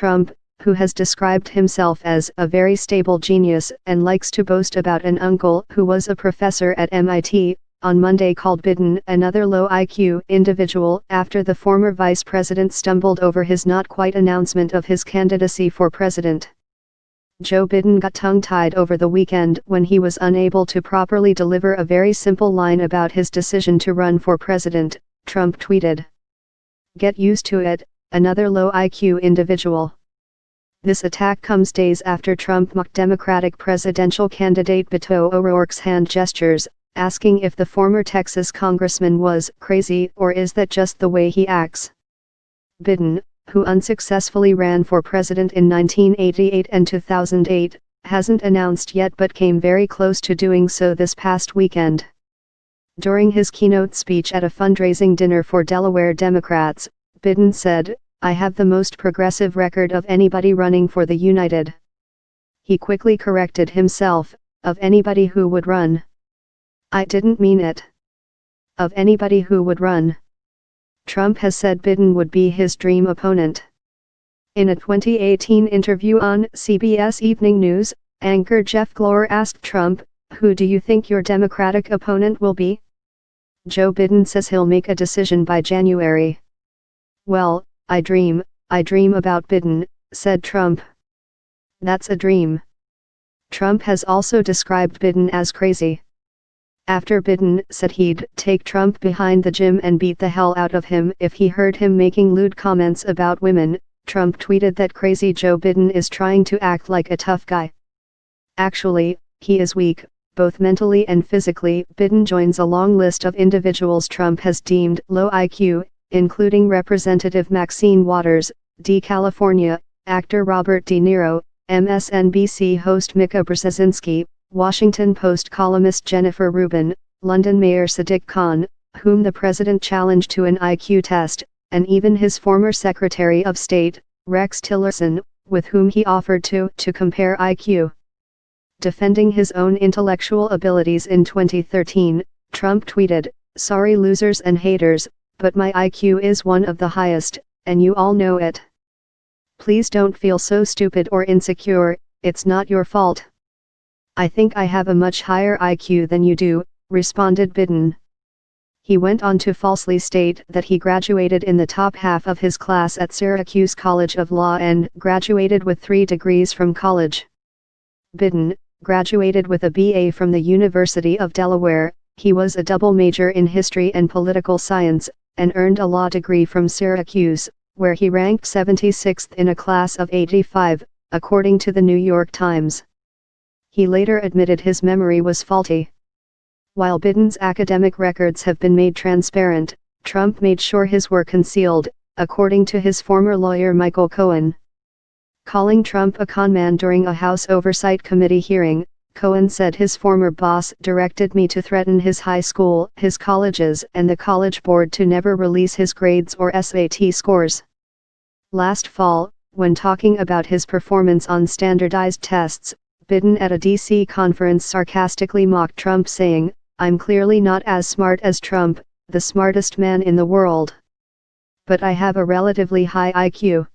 Trump, who has described himself as a very stable genius and likes to boast about an uncle who was a professor at MIT, on Monday called Biden another low IQ individual after the former vice president stumbled over his not quite announcement of his candidacy for president. Joe Biden got tongue-tied over the weekend when he was unable to properly deliver a very simple line about his decision to run for president, Trump tweeted. "Get used to it, another low IQ individual." This attack comes days after Trump mocked Democratic presidential candidate Beto O'Rourke's hand gestures, asking if the former Texas congressman was crazy or is that just the way he acts. Biden, who unsuccessfully ran for president in 1988 and 2008, hasn't announced yet but came very close to doing so this past weekend. During his keynote speech at a fundraising dinner for Delaware Democrats, Biden said, "I have the most progressive record of anybody running for the United." He quickly corrected himself, "Of anybody who would run. I didn't mean it. Of anybody who would run." Trump has said Biden would be his dream opponent. In a 2018 interview on CBS Evening News, anchor Jeff Glor asked Trump, "Who do you think your Democratic opponent will be?" Joe Biden says he'll make a decision by January. "Well, I dream about Biden," said Trump. "That's a dream." Trump has also described Biden as crazy. After Biden said he'd take Trump behind the gym and beat the hell out of him if he heard him making lewd comments about women, Trump tweeted that crazy Joe Biden is trying to act like a tough guy. Actually, he is weak, both mentally and physically. Biden joins a long list of individuals Trump has deemed low IQ, including Representative Maxine Waters, D. California, actor Robert De Niro, MSNBC host Mika Brzezinski, Washington Post columnist Jennifer Rubin, London Mayor Sadiq Khan, whom the president challenged to an IQ test, and even his former Secretary of State, Rex Tillerson, with whom he offered to compare IQ. Defending his own intellectual abilities in 2013, Trump tweeted, "Sorry losers and haters, but my IQ is one of the highest, and you all know it. Please don't feel so stupid or insecure, it's not your fault." "I think I have a much higher IQ than you do," responded Biden. He went on to falsely state that he graduated in the top half of his class at Syracuse College of Law and graduated with 3 degrees from college. Biden graduated with a BA from the University of Delaware. He was a double major in history and political science, and earned a law degree from Syracuse, where he ranked 76th in a class of 85, according to the New York Times. He later admitted his memory was faulty. While Biden's academic records have been made transparent, Trump made sure his were concealed, according to his former lawyer Michael Cohen. Calling Trump a conman during a House Oversight Committee hearing, Cohen said his former boss directed me to threaten his high school, his colleges, and the College Board to never release his grades or SAT scores. Last fall, when talking about his performance on standardized tests, Biden at a D.C. conference sarcastically mocked Trump, saying, "I'm clearly not as smart as Trump, the smartest man in the world. But I have a relatively high IQ."